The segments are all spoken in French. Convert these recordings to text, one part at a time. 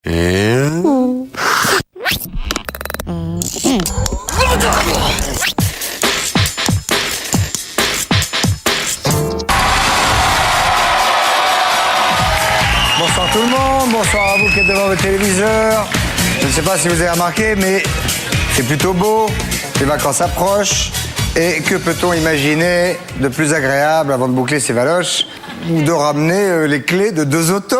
Bonsoir tout le monde, bonsoir à vous qui êtes devant votre téléviseur. Je ne sais pas si vous avez remarqué, mais c'est plutôt beau, les vacances approchent. Et que peut-on imaginer de plus agréable avant de boucler ses valoches ou de ramener les clés de 2 autos?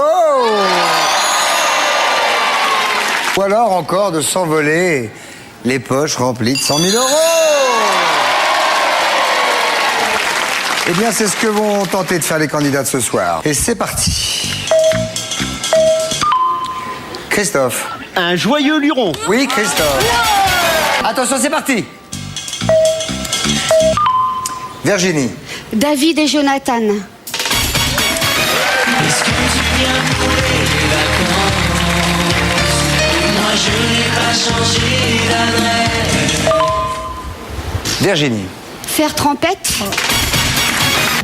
Ou alors encore de s'envoler les poches remplies de 100 000 €. Eh bien, c'est ce que vont tenter de faire les candidats de ce soir. Et c'est parti. Christophe. Un joyeux luron. Oui, Christophe. Attention, c'est parti. Virginie. David et Jonathan. Est-ce que tu viens pour les vacances? Moi je n'ai pas changé d'adresse. Virginie. Faire trempette.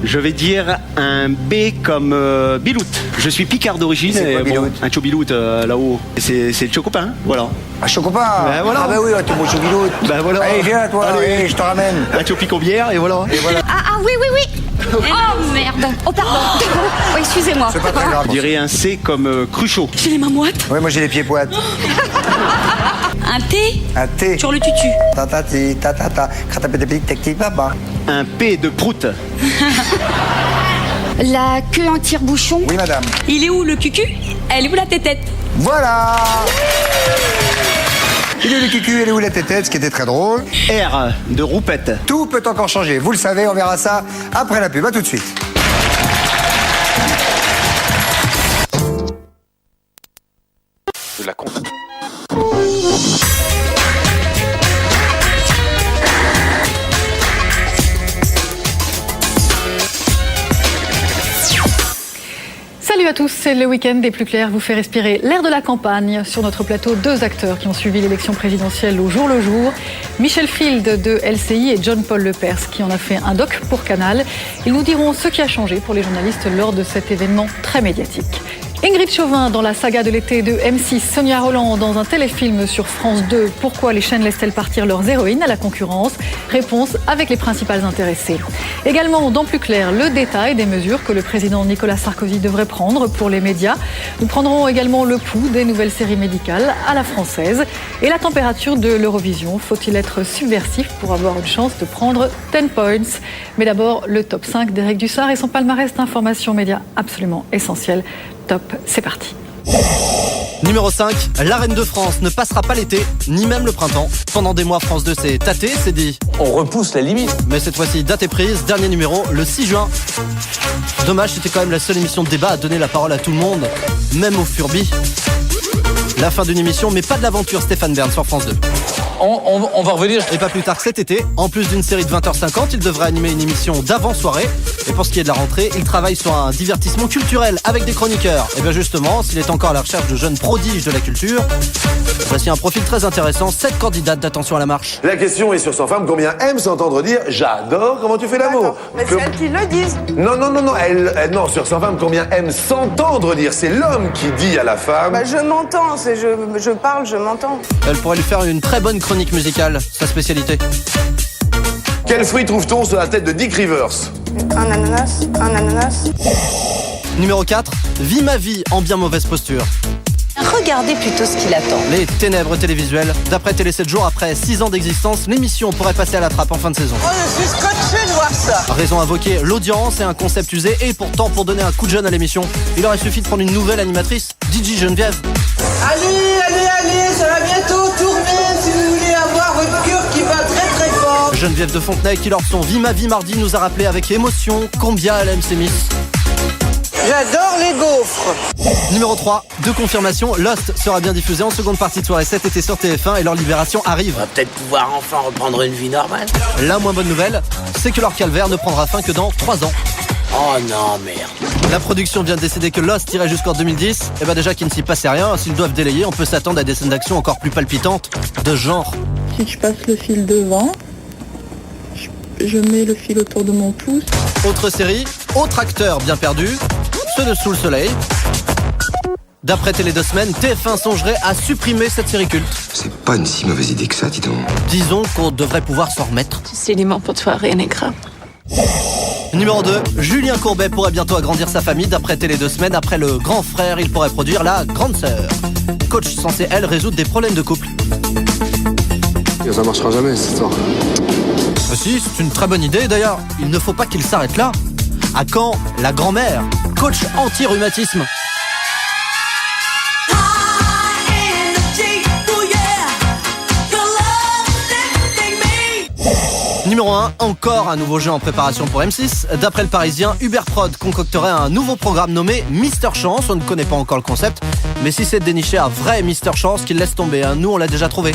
Je vais dire un B comme Bilout. Je suis picard d'origine. C'est quoi, et Bilout? un Chobilout là-haut. C'est le Chocopain, voilà. Un chocopat. Ben voilà. Ah bah oui, t'es mon chocobilou. Ben voilà. Allez, viens toi, Allez. allez, je te ramène. Un Chopicombière et voilà. Ah oui. Oh merde. Oh pardon. Oh, excusez-moi. C'est pas très grave. Je dirais un C comme Cruchot. J'ai les mains moites. Oui, moi j'ai les pieds poètes. Un T Un T. sur le tutu. Tatati, tatata, kratapétépic, tecti, papa. Un P de Prout. La queue en tire-bouchon. Oui, madame. Il est où le cucu? Elle est où la tétette? Voilà. Il est où le cucu, il est où la tétette, ce qui était très drôle. R de Roupette. Tout peut encore changer, vous le savez, on verra ça après la pub. À tout de suite. De la con. Salut à tous, c'est le week-end des plus clairs vous fait respirer l'air de la campagne. Sur notre plateau, 2 acteurs qui ont suivi l'élection présidentielle au jour le jour. Michel Field de LCI et John-Paul Lepers qui en a fait un doc pour Canal. Ils nous diront ce qui a changé pour les journalistes lors de cet événement très médiatique. Ingrid Chauvin dans la saga de l'été de M6, Sonia Rolland dans un téléfilm sur France 2. Pourquoi les chaînes laissent-elles partir leurs héroïnes à la concurrence? Réponse avec les principales intéressées. Également dans Plus clair, le détail des mesures que le président Nicolas Sarkozy devrait prendre pour les médias. Nous prendrons également le pouls des nouvelles séries médicales à la française et la température de l'Eurovision. Faut-il être subversif pour avoir une chance de prendre 10 points? Mais d'abord, le top 5 d'Éric Dussart et son palmarès d'informations médias absolument essentiel. Top, c'est parti. Numéro 5, la Reine de France ne passera pas l'été, ni même le printemps. Pendant des mois, France 2 s'est tâté, s'est dit On repousse la limite. mais cette fois-ci, date est prise, dernier numéro, le 6 juin. Dommage, c'était quand même la seule émission de débat à donner la parole à tout le monde, même aux Furby. La fin d'une émission, mais pas de l'aventure Stéphane Bern sur France 2. On va revenir. Et pas plus tard que cet été, en plus d'une série de 20h50, il devrait animer une émission d'avant-soirée. Et pour ce qui est de la rentrée, il travaille sur un divertissement culturel avec des chroniqueurs. Et bien justement, s'il est encore à la recherche de jeunes prodiges de la culture, voici un profil très intéressant, 7 candidates d'Attention à la marche. La question est sur 100 femmes, combien aiment s'entendre dire « J'adore comment tu fais l'amour » Mais c'est elles qui le disent. Non, non, sur 100 femmes, combien aiment s'entendre dire? C'est l'homme qui dit à la femme. Bah, je m'entends, je parle, je m'entends. Elle pourrait lui faire une très bonne chronique musicale, sa spécialité. Quel fruit trouve-t-on sur la tête de Dick Rivers? Un ananas, un ananas. Numéro 4, Vis ma vie en bien mauvaise posture. Regardez plutôt ce qu'il attend. Les ténèbres télévisuelles. D'après Télé 7 jours, après 6 ans d'existence, l'émission pourrait passer à la trappe en fin de saison. Oh, je suis scotché de voir ça. Raison invoquée, l'audience est un concept usé et pourtant pour donner un coup de jeune à l'émission, il aurait suffi de prendre une nouvelle animatrice, DJ Geneviève. Allez, ça va bientôt tourner si vous voulez avoir votre cœur qui bat très très fort. Geneviève de Fontenay qui lors de son Vie ma vie mardi nous a rappelé avec émotion combien elle aime ses miss. J'adore les gaufres. Numéro 3, de confirmation, Lost sera bien diffusé en seconde partie de soirée cet été sur TF1 et leur libération arrive. On va peut-être pouvoir enfin reprendre une vie normale. La moins bonne nouvelle, c'est que leur calvaire ne prendra fin que dans 3 ans. Oh non, merde. La production vient de décider que Lost irait jusqu'en 2010. Et bah déjà qu'il ne s'y passait rien, s'ils doivent délayer, on peut s'attendre à des scènes d'action encore plus palpitantes, de genre. Si je passe le fil devant, je mets le fil autour de mon pouce. Autre série, autre acteur bien perdu, ceux de Sous le soleil. D'après Télé 2 Semaines, TF1 songerait à supprimer cette série culte. C'est pas une si mauvaise idée que ça, dis donc. Disons qu'on devrait pouvoir s'en remettre. C'est l'immense pour toi, rien n'est grave. Numéro 2, Julien Courbet pourrait bientôt agrandir sa famille. D'après Télé 2 Semaines, après le grand frère, il pourrait produire la grande sœur. Coach censé, elle, résoudre des problèmes de couple. Ça marchera jamais, cette histoire. Si, c'est une très bonne idée. D'ailleurs, il ne faut pas qu'il s'arrête là. À quand la grand-mère, coach anti-rhumatisme? Numéro 1, encore un nouveau jeu en préparation pour M6. D'après le Parisien, Uber Prod concocterait un nouveau programme nommé Mister Chance. On ne connaît pas encore le concept, mais si c'est de dénicher un vrai Mister Chance, qu'il laisse tomber. Nous, on l'a déjà trouvé.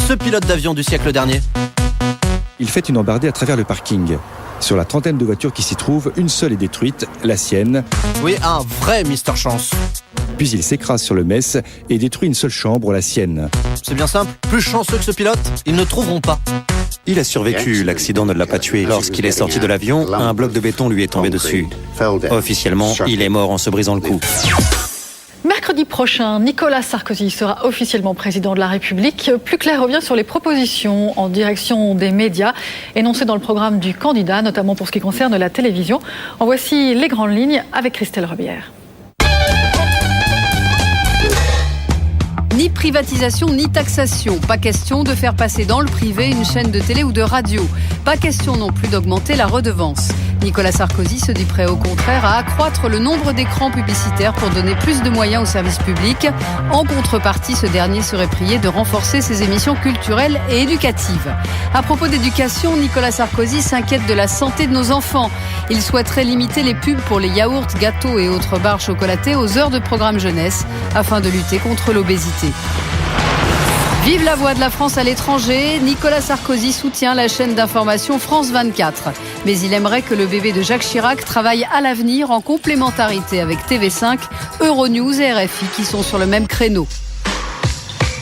Ce pilote d'avion du siècle dernier. Il fait une embardée à travers le parking. Sur la trentaine de voitures qui s'y trouvent, une seule est détruite, la sienne. Oui, un vrai Mister Chance. Puis il s'écrase sur le Metz et détruit une seule chambre, la sienne. C'est bien simple, plus chanceux que ce pilote, ils ne trouveront pas. Il a survécu, l'accident ne l'a pas tué. Lorsqu'il est sorti de l'avion, un bloc de béton lui est tombé dessus. Officiellement, il est mort en se brisant le cou. Mercredi prochain, Nicolas Sarkozy sera officiellement président de la République. Plus clair revient sur les propositions en direction des médias énoncées dans le programme du candidat, notamment pour ce qui concerne la télévision. En voici les grandes lignes avec Christelle Rebière. Ni privatisation, ni taxation. Pas question de faire passer dans le privé une chaîne de télé ou de radio. Pas question non plus d'augmenter la redevance. Nicolas Sarkozy se dit prêt au contraire à accroître le nombre d'écrans publicitaires pour donner plus de moyens au service public. En contrepartie, ce dernier serait prié de renforcer ses émissions culturelles et éducatives. À propos d'éducation, Nicolas Sarkozy s'inquiète de la santé de nos enfants. Il souhaiterait limiter les pubs pour les yaourts, gâteaux et autres barres chocolatées aux heures de programme jeunesse afin de lutter contre l'obésité. Vive la voix de la France à l'étranger, Nicolas Sarkozy soutient la chaîne d'information France 24. Mais il aimerait que le bébé de Jacques Chirac travaille à l'avenir en complémentarité avec TV5, Euronews et RFI qui sont sur le même créneau.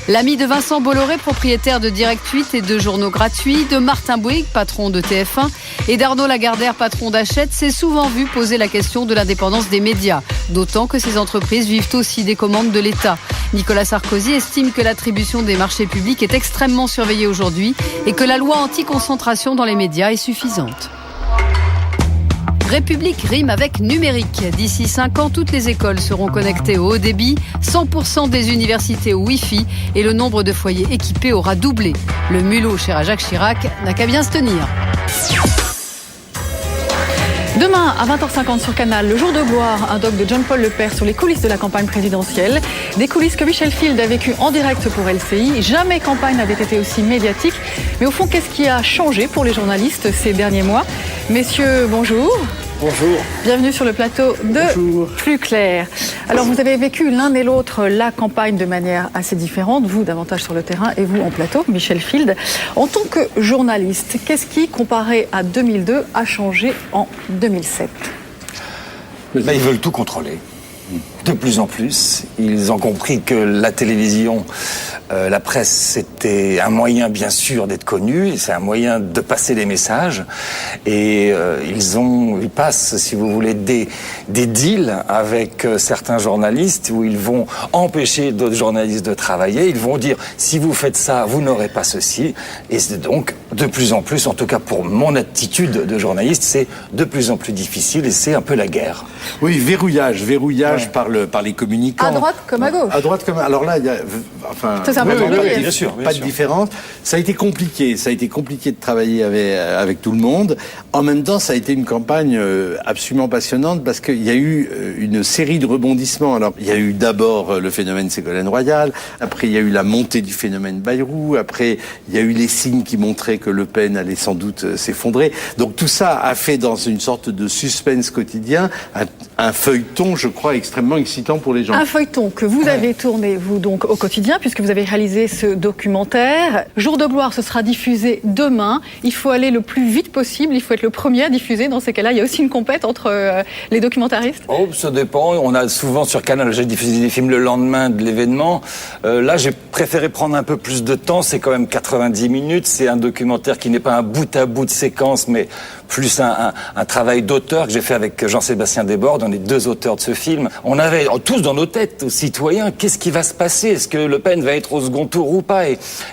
L'ami de Vincent Bolloré, propriétaire de Direct 8 et de journaux gratuits, de Martin Bouygues, patron de TF1, et d'Arnaud Lagardère, patron d'Hachette, s'est souvent vu poser la question de l'indépendance des médias. D'autant que ces entreprises vivent aussi des commandes de l'État. Nicolas Sarkozy estime que l'attribution des marchés publics est extrêmement surveillée aujourd'hui et que la loi anti-concentration dans les médias est suffisante. République rime avec numérique. D'ici 5 ans, toutes les écoles seront connectées au haut débit, 100% des universités au Wi-Fi et le nombre de foyers équipés aura doublé. Le mulot cher à Jacques Chirac n'a qu'à bien se tenir. Demain, à 20h50 sur Canal, le jour de gloire, un doc de John-Paul Lepers sur les coulisses de la campagne présidentielle. Des coulisses que Michel Field a vécues en direct pour LCI. Jamais campagne n'avait été aussi médiatique. Mais au fond, qu'est-ce qui a changé pour les journalistes ces derniers mois? Messieurs, bonjour. Bonjour. Bienvenue sur le plateau de Plus Clair. Alors, vous avez vécu l'un et l'autre la campagne de manière assez différente. Vous, davantage sur le terrain, et vous en plateau, Michel Field. En tant que journaliste, qu'est-ce qui, comparé à 2002, a changé en 2007 ? Ils veulent tout contrôler. De plus en plus, ils ont compris que la télévision, la presse, c'était un moyen bien sûr d'être connu, c'est un moyen de passer des messages, et ils passent, si vous voulez, des deals avec certains journalistes où ils vont empêcher d'autres journalistes de travailler. Ils vont dire si vous faites ça, vous n'aurez pas ceci, et c'est donc de plus en plus, en tout cas pour mon attitude de journaliste, c'est de plus en plus difficile et c'est un peu la guerre. Oui, verrouillage par les communicants. À droite comme à gauche. À droite comme alors là, il y a pas de différence. Ça a été compliqué. Ça a été compliqué de travailler avec tout le monde. En même temps, ça a été une campagne absolument passionnante parce qu'il y a eu une série de rebondissements. Alors, il y a eu d'abord le phénomène Ségolène Royal. Après, il y a eu la montée du phénomène Bayrou. Après, il y a eu les signes qui montraient que Le Pen allait sans doute s'effondrer. Donc, tout ça a fait dans une sorte de suspense quotidien un feuilleton, je crois, extrêmement excitant pour les gens. Un feuilleton que vous avez tourné, vous, donc, au quotidien, puisque vous avez réalisé ce documentaire. Jour de gloire, ce sera diffusé demain. Il faut aller le plus vite possible. Il faut être le premier à diffuser. Dans ces cas-là, il y a aussi une compète entre les documentaristes. Oh, ça dépend. On a souvent sur Canal, j'ai diffusé des films le lendemain de l'événement. Là, j'ai préféré prendre un peu plus de temps. C'est quand même 90 minutes. C'est un documentaire qui n'est pas un bout à bout de séquence, mais plus un travail d'auteur que j'ai fait avec Jean-Sébastien Desbordes. on est 2 auteurs de ce film, on avait tous dans nos têtes, citoyens, qu'est-ce qui va se passer? Est-ce que Le Pen va être au second tour ou pas?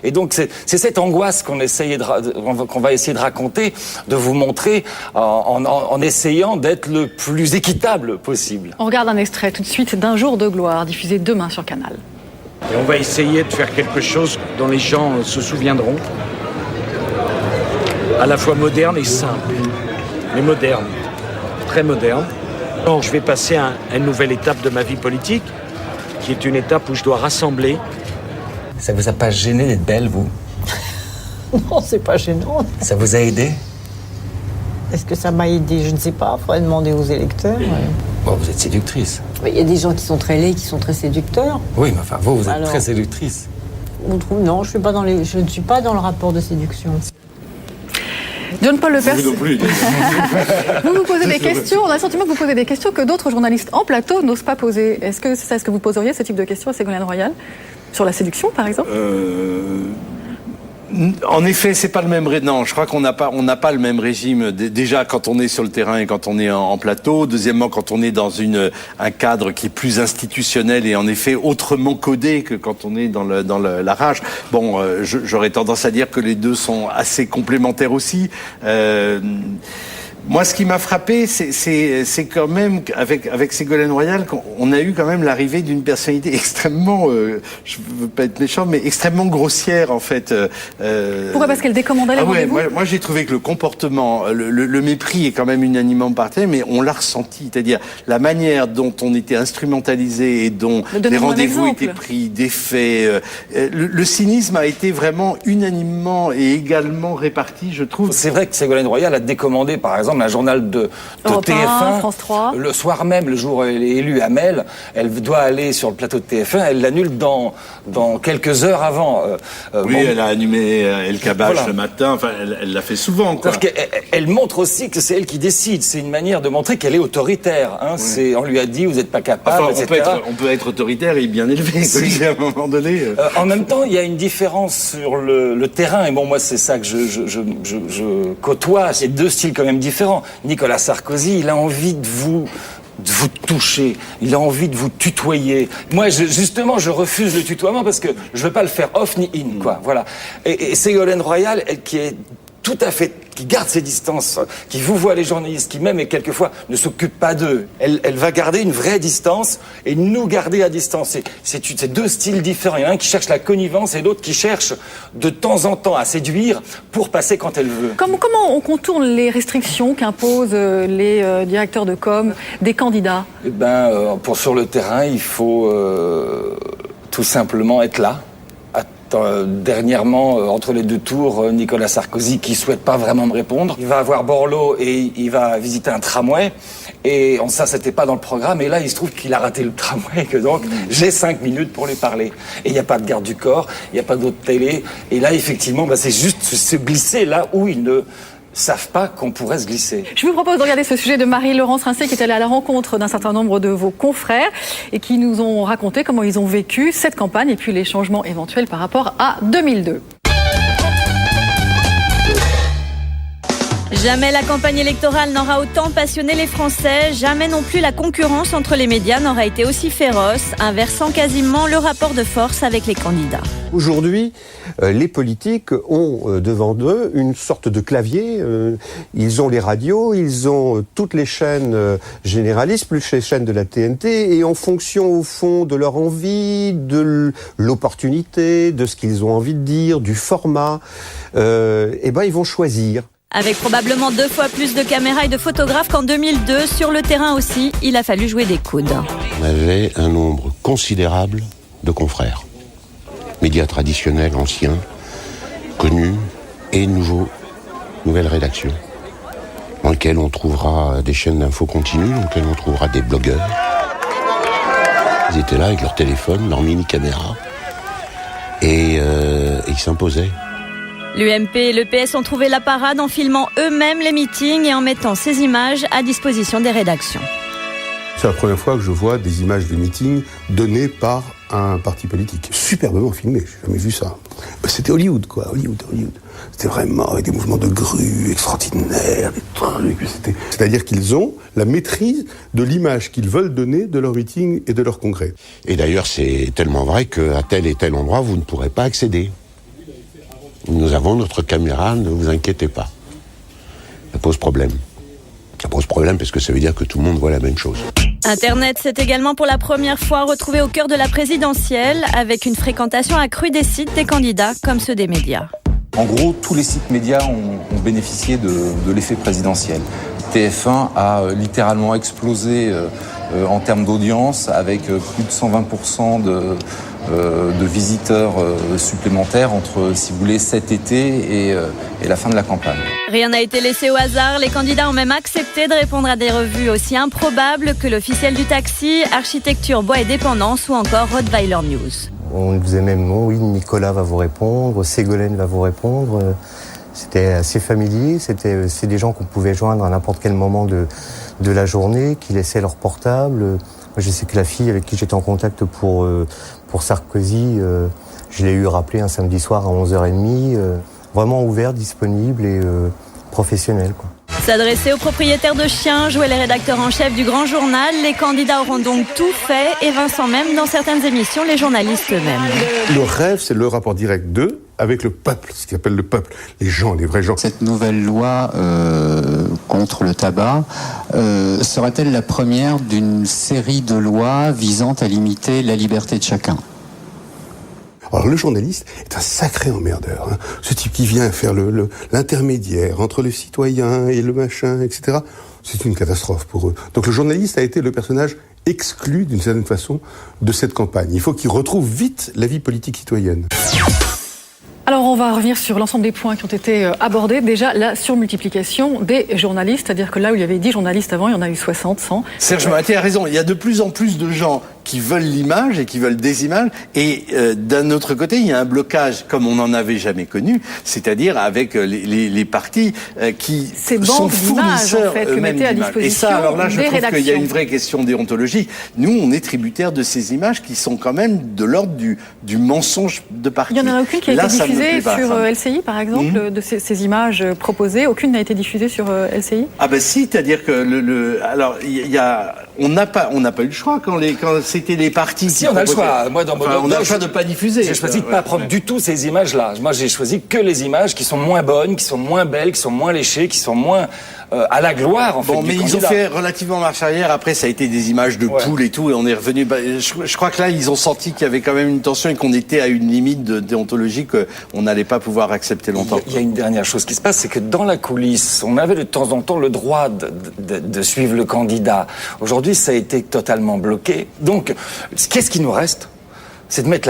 Et donc c'est cette angoisse qu'on va essayer de raconter, de vous montrer en essayant d'être le plus équitable possible. On regarde un extrait tout de suite d'Un jour de gloire, diffusé demain sur Canal. Et on va essayer de faire quelque chose dont les gens se souviendront, à la fois moderne et simple, mais moderne, très moderne. Donc, je vais passer à une nouvelle étape de ma vie politique, qui est une étape où je dois rassembler. Ça vous a pas gêné d'être belle, vous? Non, c'est pas gênant. Ça vous a aidé? Est-ce que ça m'a aidé? Je ne sais pas, il faudrait demander aux électeurs. Bon, vous êtes séductrice. Il y a des gens qui sont très laids, qui sont très séducteurs. Oui, mais enfin, vous êtes très séductrice. Non, je ne suis pas dans le rapport de séduction. John-Paul Lepers, Vous non plus. vous posez des questions, on a le sentiment que vous posez des questions que d'autres journalistes en plateau n'osent pas poser. Est-ce que vous poseriez ce type de questions à Ségolène Royal? Sur la séduction, par exemple? En effet, c'est pas le même non, je crois qu'on n'a pas le même régime déjà quand on est sur le terrain et quand on est en plateau. Deuxièmement, quand on est dans un cadre qui est plus institutionnel et en effet autrement codé que quand on est dans la rage. Bon, j'aurais tendance à dire que les deux sont assez complémentaires aussi. Moi, ce qui m'a frappé, c'est quand même avec Ségolène Royal, on a eu quand même l'arrivée d'une personnalité extrêmement, je veux pas être méchant, mais extrêmement grossière en fait. Pourquoi? Parce qu'elle décommandait les rendez-vous. Moi, j'ai trouvé que le comportement, le mépris est quand même unanimement partagé, mais on l'a ressenti, c'est-à-dire la manière dont on était instrumentalisé et dont les rendez-vous étaient pris, des faits. Le cynisme a été vraiment unanimement et également réparti, je trouve. C'est vrai que Ségolène Royal a décommandé, par exemple, un journal de TF1, France 3. Le soir même, le jour où elle est élue à Mel, elle doit aller sur le plateau de TF1, elle l'annule dans quelques heures avant. Elle a animé El Kabach le matin, enfin, elle l'a fait souvent, quoi. Elle montre aussi que c'est elle qui décide, c'est une manière de montrer qu'elle est autoritaire. Hein. On lui a dit, vous n'êtes pas capable, etc. On peut être autoritaire et bien élevé, à un moment donné. En même temps, il y a une différence sur le terrain, et bon, moi, c'est ça que je côtoie, c'est 2 styles quand même différents. Nicolas Sarkozy, il a envie de vous toucher, il a envie de vous tutoyer. Moi, justement, je refuse le tutoiement parce que je veux pas le faire off ni in, quoi. Voilà. Et Ségolène Royal, elle qui est tout à fait, qui garde ses distances, qui vous voit les journalistes, qui même et quelquefois ne s'occupe pas d'eux. Elle va garder une vraie distance et nous garder à distance. C'est 2 styles différents. Il y en a un qui cherche la connivence et l'autre qui cherche de temps en temps à séduire pour passer quand elle veut. Comment on contourne les restrictions qu'imposent les directeurs de com des candidats? Sur le terrain, il faut tout simplement être là. Dernièrement, entre les 2 tours, Nicolas Sarkozy qui souhaite pas vraiment me répondre. Il va avoir Borloo et il va visiter un tramway. Et ça, c'était pas dans le programme. Et là, il se trouve qu'il a raté le tramway, que donc j'ai 5 minutes pour lui parler. Et il n'y a pas de garde du corps, il n'y a pas d'autre télé. Et là, effectivement, c'est juste se glisser là où il ne savent pas qu'on pourrait se glisser. Je vous propose de regarder ce sujet de Marie-Laurence Rincé qui est allée à la rencontre d'un certain nombre de vos confrères et qui nous ont raconté comment ils ont vécu cette campagne et puis les changements éventuels par rapport à 2002. Jamais la campagne électorale n'aura autant passionné les Français, jamais non plus la concurrence entre les médias n'aura été aussi féroce, inversant quasiment le rapport de force avec les candidats. Aujourd'hui, les politiques ont devant eux une sorte de clavier. Ils ont les radios, ils ont toutes les chaînes généralistes, plus les chaînes de la TNT, et en fonction, au fond, de leur envie, de l'opportunité, de ce qu'ils ont envie de dire, du format, ils vont choisir. Avec probablement 2 fois plus de caméras et de photographes qu'en 2002, sur le terrain aussi, il a fallu jouer des coudes. On avait un nombre considérable de confrères. Médias traditionnels, anciens, connus et nouvelles rédactions, dans lesquelles on trouvera des chaînes d'infos continues, dans lesquelles on trouvera des blogueurs. Ils étaient là avec leur téléphone, leur mini-caméra, et ils s'imposaient. L'UMP et le PS ont trouvé la parade en filmant eux-mêmes les meetings et en mettant ces images à disposition des rédactions. C'est la première fois que je vois des images de meetings données par un parti politique. Superbement filmé, j'ai jamais vu ça. C'était Hollywood, quoi, Hollywood. C'était vraiment avec des mouvements de grue extraordinaires, des trucs. C'est-à-dire qu'ils ont la maîtrise de l'image qu'ils veulent donner de leur meeting et de leur congrès. Et d'ailleurs, c'est tellement vrai qu'à tel et tel endroit, vous ne pourrez pas accéder. Nous avons notre caméra, ne vous inquiétez pas. Ça pose problème. Ça pose problème parce que ça veut dire que tout le monde voit la même chose. Internet s'est également pour la première fois retrouvé au cœur de la présidentielle, avec une fréquentation accrue des sites des candidats comme ceux des médias. En gros, tous les sites médias ont bénéficié de l'effet présidentiel. TF1 a littéralement explosé en termes d'audience, avec plus de 120% de visiteurs supplémentaires entre, si vous voulez, cet été et la fin de la campagne. Rien n'a été laissé au hasard. Les candidats ont même accepté de répondre à des revues aussi improbables que l'officiel du taxi, Architecture, Bois et Dépendance ou encore Rottweiler News. On disait même non, oui, Nicolas va vous répondre, Ségolène va vous répondre. C'était assez familier, c'est des gens qu'on pouvait joindre à n'importe quel moment de la journée, qui laissaient leur portable. Je sais que la fille avec qui j'étais en contact pour Sarkozy, je l'ai eu rappelé un samedi soir à 11h30, vraiment ouvert, disponible et professionnel, quoi. S'adresser aux propriétaires de chiens, jouer les rédacteurs en chef du Grand Journal, les candidats auront donc tout fait, et Vincent même, dans certaines émissions, les journalistes eux-mêmes. Le rêve, c'est le rapport direct d'eux avec le peuple, ce qu'ils appellent le peuple, les gens, les vrais gens. Cette nouvelle loi contre le tabac sera-t-elle la première d'une série de lois visant à limiter la liberté de chacun ? Alors le journaliste est un sacré emmerdeur, hein. Ce type qui vient faire l'intermédiaire entre le citoyen et le machin, etc. C'est une catastrophe pour eux. Donc le journaliste a été le personnage exclu d'une certaine façon de cette campagne. Il faut qu'il retrouve vite la vie politique citoyenne. Alors on va revenir sur l'ensemble des points qui ont été abordés. Déjà la surmultiplication des journalistes, c'est-à-dire que là où il y avait 10 journalistes avant, il y en a eu 60, 100. Serge Moati a raison, il y a de plus en plus de gens qui veulent l'image et qui veulent des images, et d'un autre côté il y a un blocage comme on n'en avait jamais connu, c'est-à-dire avec les partis qui sont fournisseurs eux-mêmes d'images. Et ça, alors là je trouve qu'il y a une vraie question déontologique. Nous on est tributaires de ces images qui sont quand même de l'ordre du mensonge de parti. Il n'y en a aucune qui a été diffusée sur LCI par exemple, de ces images proposées, aucune n'a été diffusée sur LCI? Ah ben si, c'est-à-dire que alors on n'a pas eu le choix quand c'était les partis. Si on a le choix, moi dans mon on a le choix de pas diffuser. J'ai choisi de pas prendre du tout ces images-là. Moi j'ai choisi que les images qui sont moins bonnes, qui sont moins belles, qui sont moins léchées, qui sont moins à la gloire en fait. Bon, mais ils ont fait relativement marche arrière. Après, ça a été des images de poules et tout, et on est revenu. Je crois que là, ils ont senti qu'il y avait quand même une tension et qu'on était à une limite déontologique qu'on n'allait pas pouvoir accepter longtemps. Il y a une dernière chose qui se passe, c'est que dans la coulisse, on avait de temps en temps le droit de suivre le candidat. Aujourd'hui, ça a été totalement bloqué. Donc, qu'est-ce qui nous reste? C'est de mettre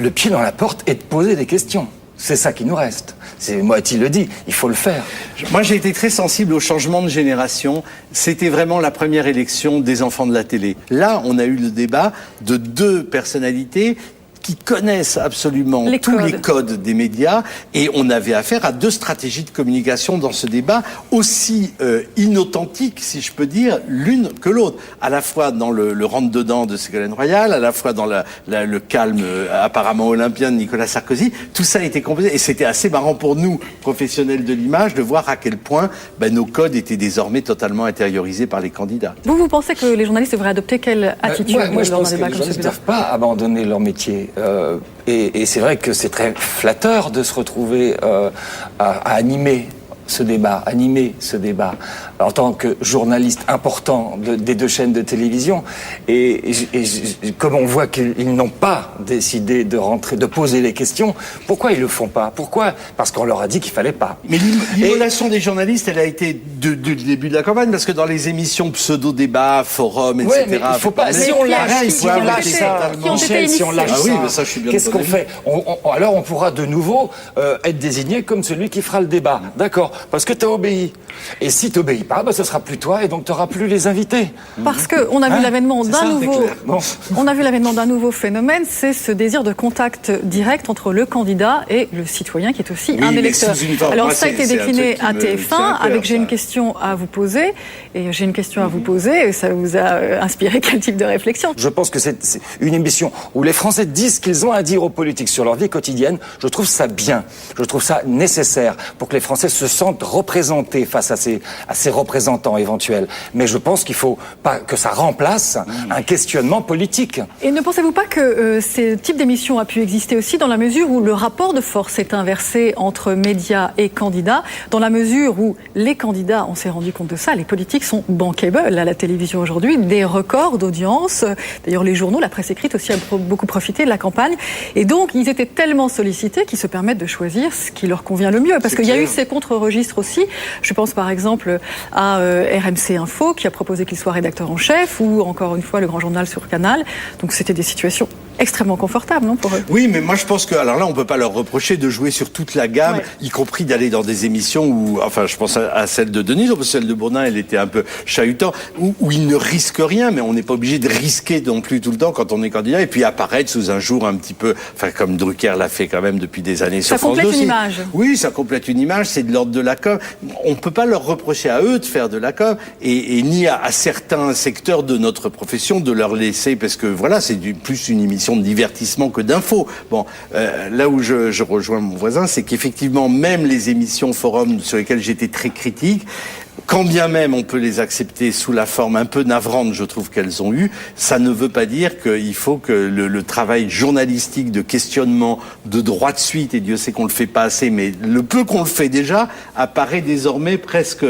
le pied dans la porte et de poser des questions. C'est ça qui nous reste. Moati le dit, il faut le faire. Moi, j'ai été très sensible au changement de génération. C'était vraiment la première élection des enfants de la télé. Là, on a eu le débat de deux personnalités qui connaissent absolument les codes des médias, et on avait affaire à deux stratégies de communication dans ce débat aussi inauthentiques, si je peux dire, l'une que l'autre, à la fois dans le rentre-dedans de Ségolène Royal, à la fois dans le calme apparemment olympien de Nicolas Sarkozy. Tout ça a été composé, et c'était assez marrant pour nous, professionnels de l'image, de voir à quel point nos codes étaient désormais totalement intériorisés par les candidats. Vous pensez que les journalistes devraient adopter quelle attitude moi, je pense que les journalistes ne doivent pas abandonner leur métier. Et c'est vrai que c'est très flatteur de se retrouver à animer ce débat, en tant que journaliste important des deux chaînes de télévision. Et comme on voit qu'ils n'ont pas décidé de rentrer, de poser les questions, pourquoi ils le font pas? Pourquoi? Parce qu'on leur a dit qu'il fallait pas. Mais l'immolation des journalistes, elle a été du début de la campagne, parce que dans les émissions pseudo-débats, forums, etc. Mais il faut pas. Si on lâche ça, Michel, si on lâche ça, qu'est-ce qu'on fait? Alors on pourra de nouveau être désigné comme celui qui fera le débat. D'accord. Parce que tu as obéi. Et si tu n'obéis pas, ce sera plus toi et donc tu n'auras plus les invités. Parce qu'on a vu l'avènement d'un nouveau phénomène, c'est ce désir de contact direct entre le candidat et le citoyen qui est aussi un électeur. Alors ça a été décliné à TF1 avec j'ai une question à vous poser et ça vous a inspiré quel type de réflexion? Je pense que c'est une émission où les Français disent ce qu'ils ont à dire aux politiques sur leur vie quotidienne. Je trouve ça bien, je trouve ça nécessaire pour que les Français se sentent représentés face à ces représentants éventuels. Mais je pense qu'il ne faut pas que ça remplace un questionnement politique. Et ne pensez-vous pas que ce type d'émission a pu exister aussi dans la mesure où le rapport de force est inversé entre médias et candidats, dans la mesure où les candidats, on s'est rendu compte de ça, les politiques sont bankable à la télévision aujourd'hui, des records d'audience. D'ailleurs, les journaux, la presse écrite aussi a beaucoup profité de la campagne. Et donc, ils étaient tellement sollicités qu'ils se permettent de choisir ce qui leur convient le mieux. Parce qu'il y a eu ces contre-registres aussi. Je pense par exemple à RMC Info qui a proposé qu'il soit rédacteur en chef ou encore une fois le Grand Journal sur Canal. Donc c'était des situations extrêmement confortables, non, pour eux? Oui, mais moi je pense que, alors là, on peut pas leur reprocher de jouer sur toute la gamme, y compris d'aller dans des émissions où, enfin, je pense à celle de Denise, parce que celle de Bourdin, elle était un peu chahutant, où il ne risque rien, mais on n'est pas obligé de risquer non plus tout le temps quand on est candidat, et puis apparaître sous un jour un petit peu, enfin, comme Drucker l'a fait quand même depuis des années sur France 2. Ça complète une image. Oui, ça complète une image, c'est de l'ordre de la com. On peut pas leur reprocher à eux de faire de la com, et ni à certains secteurs de notre profession de leur laisser, parce que voilà, c'est plus une émission de divertissement que d'infos. Bon, là où je rejoins mon voisin, c'est qu'effectivement, même les émissions forum sur lesquelles j'étais très critique, quand bien même on peut les accepter sous la forme un peu navrante, je trouve qu'elles ont eu, ça ne veut pas dire qu'il faut que le travail journalistique de questionnement, de droit de suite, et Dieu sait qu'on le fait pas assez, mais le peu qu'on le fait déjà, apparaît désormais presque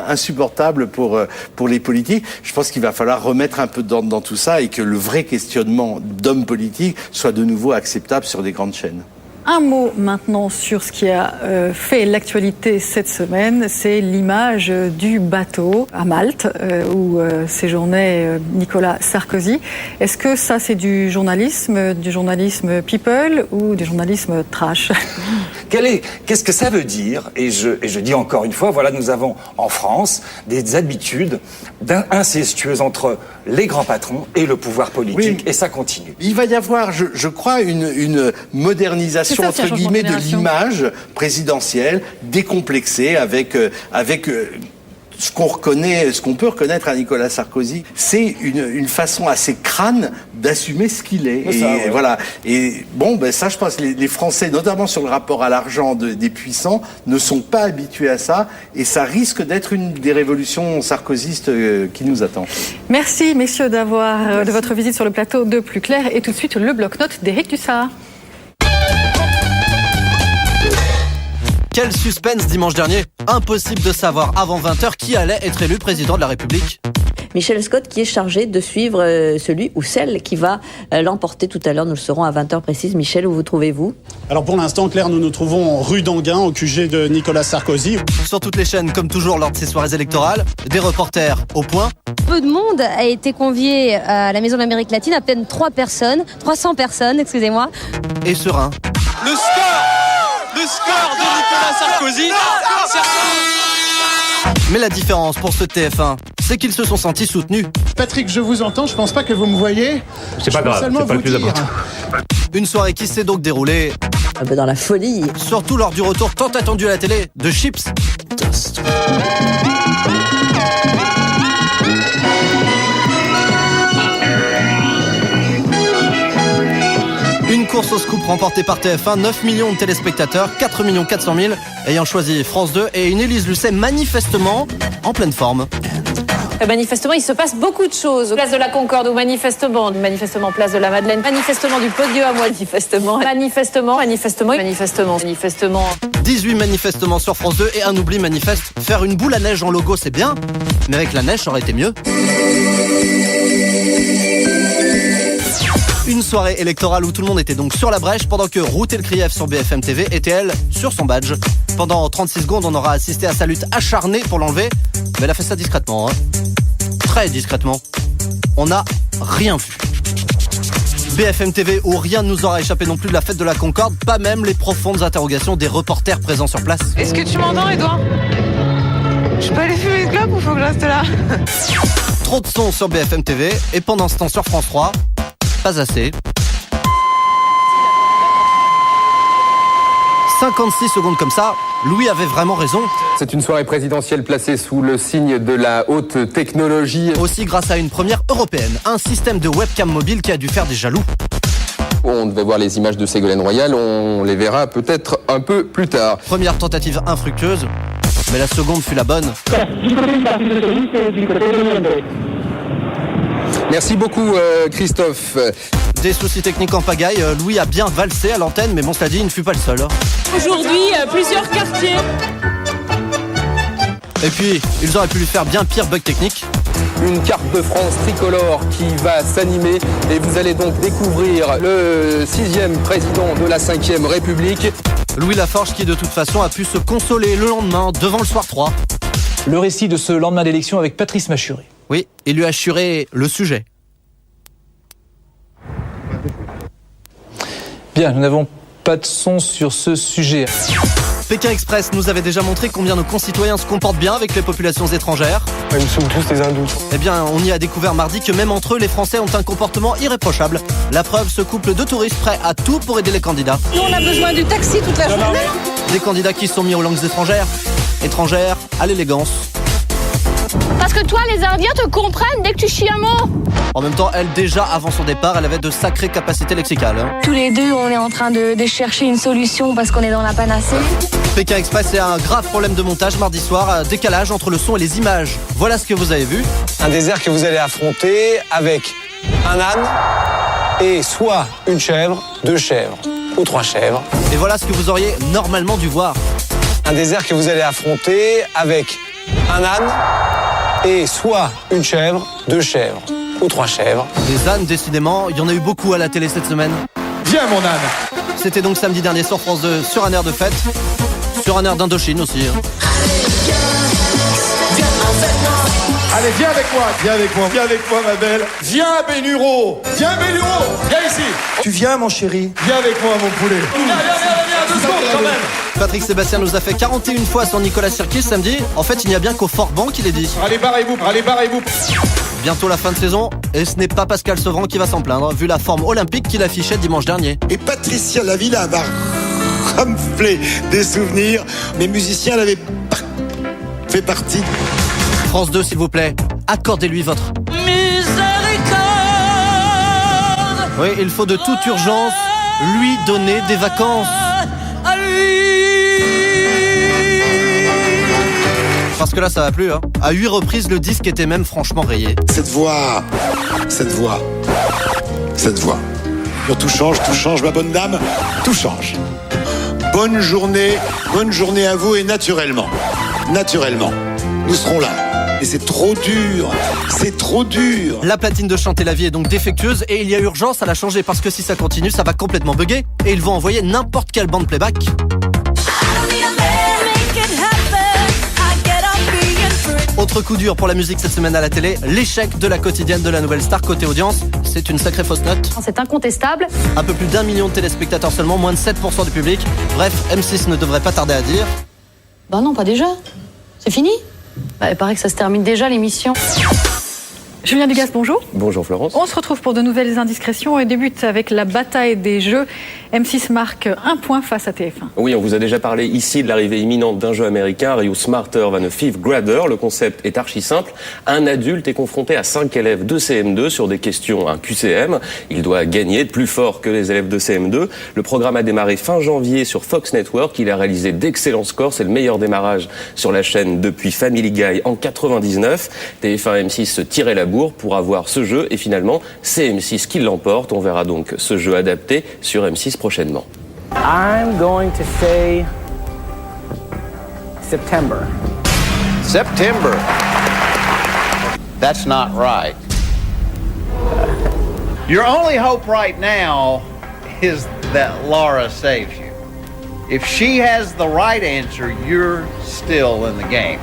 insupportable pour les politiques. Je pense qu'il va falloir remettre un peu d'ordre dans tout ça et que le vrai questionnement d'hommes politiques soit de nouveau acceptable sur des grandes chaînes. Un mot maintenant sur ce qui a fait l'actualité cette semaine, c'est l'image du bateau à Malte où séjournait Nicolas Sarkozy. Est-ce que ça c'est du journalisme people ou du journalisme trash? Qu'est-ce que ça veut dire? Et je dis encore une fois, voilà, nous avons en France des habitudes incestueuses entre les grands patrons et le pouvoir politique, et ça continue. Il va y avoir, je crois, une modernisation entre guillemets de l'image présidentielle, décomplexée, avec ce qu'on peut reconnaître à Nicolas Sarkozy, c'est une façon assez crâne d'assumer ce qu'il est. Et voilà. Et bon, ça, je pense, les Français, notamment sur le rapport à l'argent des puissants, ne sont pas habitués à ça, et ça risque d'être une des révolutions sarkozystes qui nous attend. Merci, messieurs, de votre visite sur le plateau de Plus Clair, et tout de suite le bloc-notes d'Éric Dussart. Quel suspense dimanche dernier. Impossible de savoir avant 20h qui allait être élu président de la République. Michel Scott qui est chargé de suivre celui ou celle qui va l'emporter tout à l'heure. Nous le saurons à 20h précise. Michel, où vous trouvez-vous? Alors pour l'instant, Claire, nous nous trouvons rue d'Anguin, au QG de Nicolas Sarkozy. Sur toutes les chaînes, comme toujours lors de ces soirées électorales, des reporters au point. Peu de monde a été convié à la Maison de l'Amérique latine, à peine 300 personnes, excusez-moi. Et serein. Le score de Nicolas Sarkozy. Mais la différence pour ce TF1, c'est qu'ils se sont sentis soutenus. Patrick, je vous entends, je pense pas que vous me voyez. C'est pas grave, c'est pas le plus important. Une soirée qui s'est donc déroulée un peu dans la folie. Surtout lors du retour tant attendu à la télé de Chips. Une course au scoop remportée par TF1, 9 millions de téléspectateurs, 4 400 000 ayant choisi France 2 et une Élise Lucet manifestement en pleine forme. Manifestement, il se passe beaucoup de choses. Place de la Concorde ou manifestement place de la Madeleine, manifestement du podium, manifestement. 18 manifestements sur France 2 et un oubli manifeste. Faire une boule à neige en logo, c'est bien, mais avec la neige, ça aurait été mieux. Une soirée électorale où tout le monde était donc sur la brèche pendant que Ruth Elkrief sur BFM TV était, elle, sur son badge. Pendant 36 secondes, on aura assisté à sa lutte acharnée pour l'enlever, mais elle a fait ça discrètement, hein. Très discrètement. On n'a rien vu. BFM TV où rien ne nous aura échappé non plus de la fête de la Concorde, pas même les profondes interrogations des reporters présents sur place. Est-ce que tu m'entends, Edouard? Je peux aller fumer une clope ou faut que je reste là? Trop de son sur BFM TV et pendant ce temps sur France 3, pas assez. 56 secondes comme ça, Louis avait vraiment raison. C'est une soirée présidentielle placée sous le signe de la haute technologie. Aussi grâce à une première européenne, un système de webcam mobile qui a dû faire des jaloux. On devait voir les images de Ségolène Royal, on les verra peut-être un peu plus tard. Première tentative infructueuse, mais la seconde fut la bonne. Merci beaucoup Christophe. Des soucis techniques en pagaille, Louis a bien valsé à l'antenne, mais bon, cela dit, il ne fut pas le seul. Aujourd'hui, plusieurs quartiers. Et puis, ils auraient pu lui faire bien pire bug technique. Une carte de France tricolore qui va s'animer et vous allez donc découvrir le 6e président de la 5e République. Louis Laforge qui de toute façon a pu se consoler le lendemain devant le Soir 3. Le récit de ce lendemain d'élection avec Patrice Machuré. Oui, il lui a assuré le sujet. Bien, nous n'avons pas de son sur ce sujet. Pékin Express nous avait déjà montré combien nos concitoyens se comportent bien avec les populations étrangères. Ils me saoulent tous les hindous. Eh bien, on y a découvert mardi que même entre eux, les Français ont un comportement irréprochable. La preuve, ce couple de touristes prêts à tout pour aider les candidats. Nous, on a besoin du taxi toute la journée. Des candidats qui se sont mis aux langues étrangères. Étrangères, à l'élégance. Parce que toi, les Indiens te comprennent dès que tu chies un mot. En même temps, elle, déjà avant son départ, elle avait de sacrées capacités lexicales. Tous les deux, on est en train de chercher une solution parce qu'on est dans la panacée. Pékin Express a un grave problème de montage mardi soir, un décalage entre le son et les images. Voilà ce que vous avez vu. Un désert que vous allez affronter avec un âne et soit une chèvre, 2 chèvres ou 3 chèvres. Et voilà ce que vous auriez normalement dû voir. Un désert que vous allez affronter avec un âne et soit une chèvre, 2 chèvres ou 3 chèvres. Les ânes, décidément, il y en a eu beaucoup à la télé cette semaine. Viens mon âne. C'était donc samedi dernier sur France 2, sur un air de fête, sur un air d'Indochine aussi. Allez, viens avec moi ma belle. Viens Bénureau, viens ici. Tu viens mon chéri? Viens avec moi mon poulet. Viens, 2 secondes quand même. Patrick Sébastien nous a fait 41 fois son Nicolas Sirkis samedi. En fait, il n'y a bien qu'au Forban qu'il est dit. Allez, barrez-vous. Bientôt la fin de saison, et ce n'est pas Pascal Sevran qui va s'en plaindre, vu la forme olympique qu'il affichait dimanche dernier. Et Patricia Lavilla va rafler des souvenirs. Les musiciens l'avaient fait partie. France 2, s'il vous plaît, accordez-lui votre Miséricorde. Oui, il faut de toute urgence lui donner des vacances. Parce que là, ça va plus, hein. À 8 reprises, le disque était même franchement rayé. Cette voix. Tout change, ma bonne dame, tout change. Bonne journée à vous et naturellement, nous serons là. Et c'est trop dur. La platine de Chanter la vie est donc défectueuse et il y a urgence à la changer parce que si ça continue, ça va complètement bugger et ils vont envoyer n'importe quelle bande playback. Autre coup dur pour la musique cette semaine à la télé, l'échec de la quotidienne de la Nouvelle Star côté audience. C'est une sacrée fausse note. C'est incontestable. Un peu plus d'1 million de téléspectateurs seulement, moins de 7% du public. Bref, M6 ne devrait pas tarder à dire. Bah non, pas déjà. C'est fini. Bah, il paraît que ça se termine déjà l'émission. Julien Dugas, bonjour. Bonjour Florence. On se retrouve pour de nouvelles indiscrétions et débute avec la bataille des jeux. M6 marque 1 point face à TF1. Oui, on vous a déjà parlé ici de l'arrivée imminente d'un jeu américain, Are You Smarter Than a Fifth Grader. Le concept est archi simple. Un adulte est confronté à 5 élèves de CM2 sur des questions, un QCM. Il doit gagner de plus fort que les élèves de CM2. Le programme a démarré fin janvier sur Fox Network. Il a réalisé d'excellents scores. C'est le meilleur démarrage sur la chaîne depuis Family Guy en 99. TF1 et M6 se tiraient la bourre pour avoir ce jeu et finalement c'est M6 qui l'emporte. On verra donc ce jeu adapté sur M6 prochainement. I'm going to say September. September. That's not right. Your only hope right now is that Laura saves you. If she has the right answer, you're still in the game.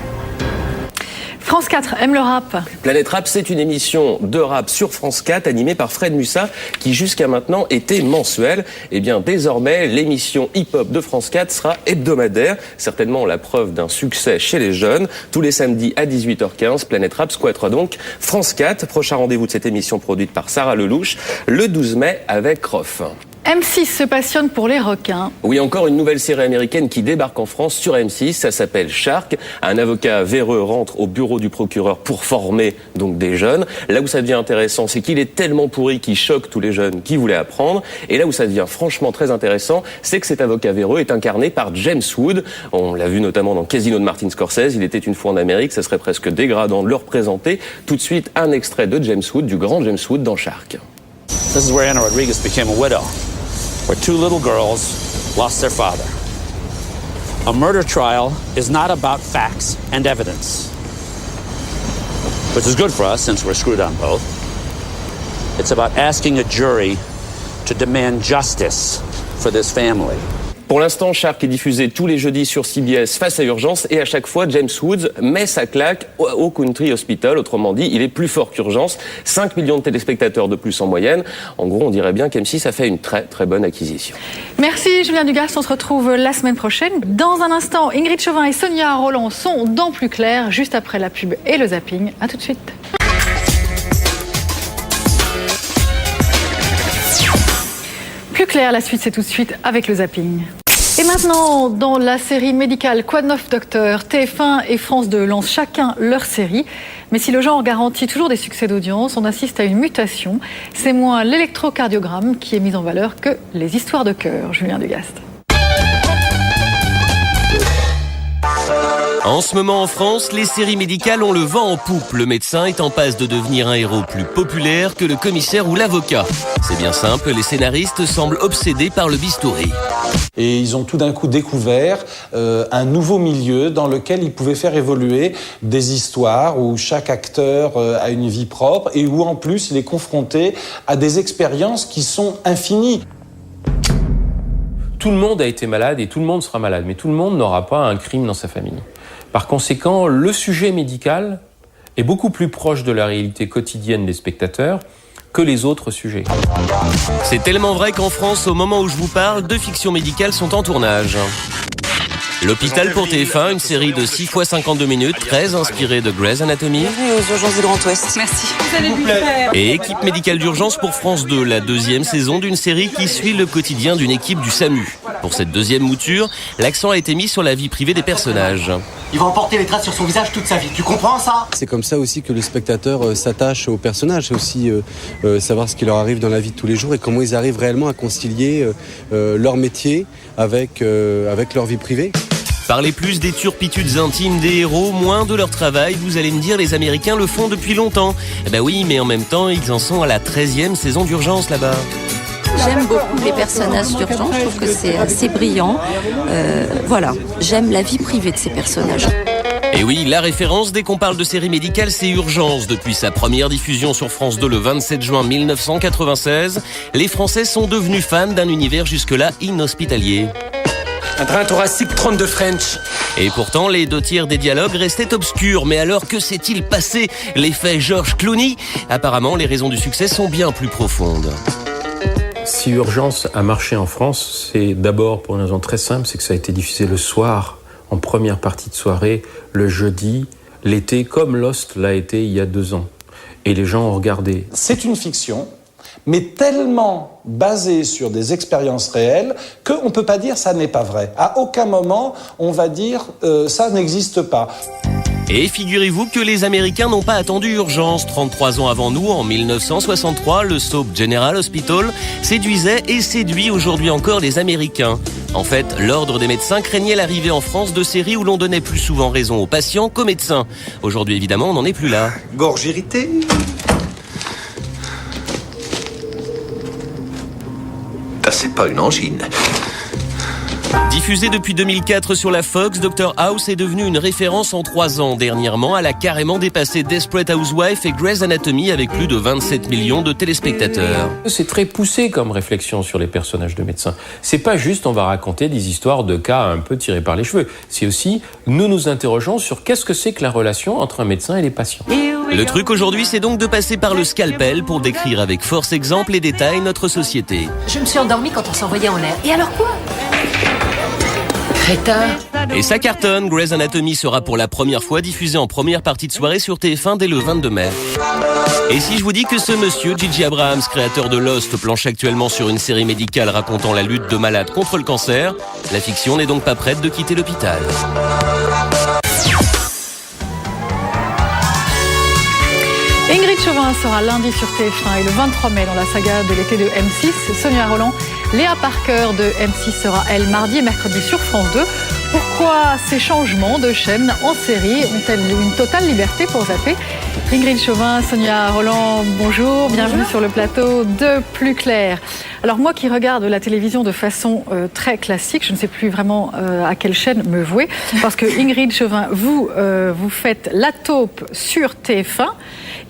France 4 aime le rap. Planète Rap, c'est une émission de rap sur France 4 animée par Fred Mussa qui jusqu'à maintenant était mensuelle. Et bien désormais, l'émission hip-hop de France 4 sera hebdomadaire. Certainement la preuve d'un succès chez les jeunes. Tous les samedis à 18h15, Planète Rap squattera donc France 4. Prochain rendez-vous de cette émission produite par Sarah Lelouch le 12 mai avec Rof. M6 se passionne pour les requins. Oui, encore une nouvelle série américaine qui débarque en France sur M6. Ça s'appelle Shark. Un avocat véreux rentre au bureau du procureur pour former donc des jeunes. Là où ça devient intéressant, c'est qu'il est tellement pourri qu'il choque tous les jeunes qui voulaient apprendre. Et là où ça devient franchement très intéressant, c'est que cet avocat véreux est incarné par James Wood. On l'a vu notamment dans Casino de Martin Scorsese. Il était une fois en Amérique. Ça serait presque dégradant de le représenter. Tout de suite, un extrait de James Wood, du grand James Wood dans Shark. This is where Anna Rodriguez became a widow, where two little girls lost their father. A murder trial is not about facts and evidence, which is good for us since we're screwed on both. It's about asking a jury to demand justice for this family. Pour l'instant, Shark est diffusé tous les jeudis sur CBS face à Urgence et à chaque fois, James Woods met sa claque au Country Hospital. Autrement dit, il est plus fort qu'Urgence. 5 millions de téléspectateurs de plus en moyenne. En gros, on dirait bien qu'M6 a fait une très très bonne acquisition. Merci Julien Dugast, on se retrouve la semaine prochaine. Dans un instant, Ingrid Chauvin et Sonia Roland sont dans Plus Clair, juste après la pub et le zapping. À tout de suite. Plus Clair, la suite c'est tout de suite avec le zapping. Et maintenant, dans la série médicale Quoi de neuf docteur, TF1 et France 2 lancent chacun leur série. Mais si le genre garantit toujours des succès d'audience, on assiste à une mutation. C'est moins l'électrocardiogramme qui est mis en valeur que les histoires de cœur. Julien Dugast. En ce moment en France, les séries médicales ont le vent en poupe. Le médecin est en passe de devenir un héros plus populaire que le commissaire ou l'avocat. C'est bien simple, les scénaristes semblent obsédés par le bistouri. Et ils ont tout d'un coup découvert un nouveau milieu dans lequel ils pouvaient faire évoluer des histoires où chaque acteur a une vie propre et où en plus il est confronté à des expériences qui sont infinies. Tout le monde a été malade et tout le monde sera malade, mais tout le monde n'aura pas un crime dans sa famille. Par conséquent, le sujet médical est beaucoup plus proche de la réalité quotidienne des spectateurs que les autres sujets. C'est tellement vrai qu'en France, au moment où je vous parle, 2 fictions médicales sont en tournage. L'hôpital pour TF1, une série de 6 fois 52 minutes, très inspirée de Grey's Anatomy. Bienvenue aux urgences du Grand Ouest. Merci. Vous allez vous plaît. Et équipe médicale d'urgence pour France 2, la 2e saison d'une série qui suit le quotidien d'une équipe du SAMU. Pour cette 2e mouture, l'accent a été mis sur la vie privée des personnages. Il va emporter les traces sur son visage toute sa vie. Tu comprends ça ? C'est comme ça aussi que le spectateur s'attache aux personnages. C'est aussi savoir ce qui leur arrive dans la vie de tous les jours et comment ils arrivent réellement à concilier leur métier avec leur vie privée. Parlez plus des turpitudes intimes des héros, moins de leur travail. Vous allez me dire, les Américains le font depuis longtemps. Eh ben oui, mais en même temps, ils en sont à la 13e saison d'Urgence là-bas. J'aime beaucoup les personnages d'Urgence, je trouve que c'est assez brillant. Voilà, j'aime la vie privée de ces personnages. Et oui, la référence dès qu'on parle de série médicale, c'est Urgence. Depuis sa première diffusion sur France 2 le 27 juin 1996, les Français sont devenus fans d'un univers jusque-là inhospitalier. Un train thoracique 32 French. Et pourtant, les 2 tiers des dialogues restaient obscurs. Mais alors, que s'est-il passé ? L'effet George Clooney ? Apparemment, les raisons du succès sont bien plus profondes. Si Urgence a marché en France, c'est d'abord pour une raison très simple, c'est que ça a été diffusé le soir, en première partie de soirée, le jeudi, l'été, comme Lost l'a été il y a 2 ans. Et les gens ont regardé. C'est une fiction, mais tellement basée sur des expériences réelles qu'on ne peut pas dire ça n'est pas vrai. À aucun moment, on va dire ça n'existe pas. Et figurez-vous que les Américains n'ont pas attendu Urgence. 33 ans avant nous, en 1963, le soap General Hospital séduisait et séduit aujourd'hui encore les Américains. En fait, l'ordre des médecins craignait l'arrivée en France de séries où l'on donnait plus souvent raison aux patients qu'aux médecins. Aujourd'hui, évidemment, on n'en est plus là. Gorge irritée. C'est pas une angine. Diffusé depuis 2004 sur la Fox, Dr House est devenu une référence en 3 ans. Dernièrement, elle a carrément dépassé Desperate Housewives et Grey's Anatomy avec plus de 27 millions de téléspectateurs. C'est très poussé comme réflexion sur les personnages de médecins. C'est pas juste on va raconter des histoires de cas un peu tirés par les cheveux. C'est aussi nous nous interrogeons sur qu'est-ce que c'est que la relation entre un médecin et les patients. Le truc aujourd'hui, c'est donc de passer par le scalpel pour décrire avec force, exemple et détail notre société. Je me suis endormie quand on s'envoyait en l'air. Et alors quoi? Crétin. Et ça cartonne, Grey's Anatomy sera pour la première fois diffusé en première partie de soirée sur TF1 dès le 22 mai. Et si je vous dis que ce monsieur, J.J. Abrams, créateur de Lost, planche actuellement sur une série médicale racontant la lutte de malades contre le cancer, la fiction n'est donc pas prête de quitter l'hôpital. Ingrid Chauvin sera lundi sur TF1 et le 23 mai dans la saga de l'été de M6. Sonia Rolland, Léa Parker de M6 sera elle mardi et mercredi sur France 2. Pourquoi ces changements de chaîne en série ont-elles une totale liberté pour zapper? Ingrid Chauvin, Sonia Rolland, bonjour, bienvenue sur le plateau de Plus Clair. Alors moi qui regarde la télévision de façon très classique, je ne sais plus vraiment à quelle chaîne me vouer, parce que Ingrid Chauvin, vous faites La Taupe sur TF1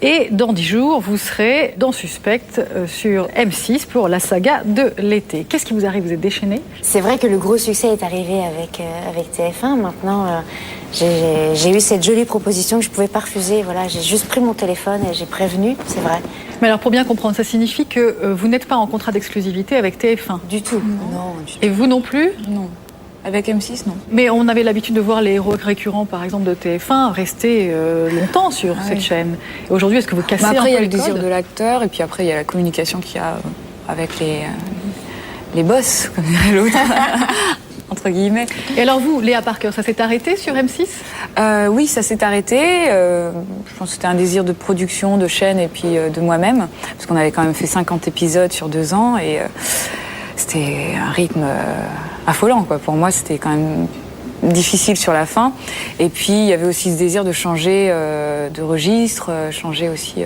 et dans 10 jours, vous serez dans Suspect sur M6 pour la saga de l'été. Qu'est-ce qui vous arrive? Vous êtes déchaînée? C'est vrai que le gros succès est arrivé avec TF1. Maintenant, j'ai eu cette jolie proposition que je ne pouvais pas refuser. Voilà, j'ai juste pris mon téléphone et j'ai prévenu, c'est vrai. Mais alors pour bien comprendre, ça signifie que vous n'êtes pas en contrat d'exclusivité avec TF1? Du tout. Non, du tout. Et vous non plus? Non. Avec M6, non. Mais on avait l'habitude de voir les héros récurrents, par exemple, de TF1, rester longtemps sur cette chaîne. Et aujourd'hui, est-ce que vous cassez un peu les codes? Après, il y a le désir de l'acteur, et puis après, il y a la communication qu'il y a avec les boss, comme dirait l'autre, entre guillemets. Et alors vous, Léa Parker, ça s'est arrêté sur M6? Oui, ça s'est arrêté. Je pense que c'était un désir de production, de chaîne, et puis de moi-même, parce qu'on avait quand même fait 50 épisodes sur 2 ans, et c'était un rythme affolant, quoi. Pour moi, c'était quand même difficile sur la fin. Et puis, il y avait aussi ce désir de changer de registre, changer aussi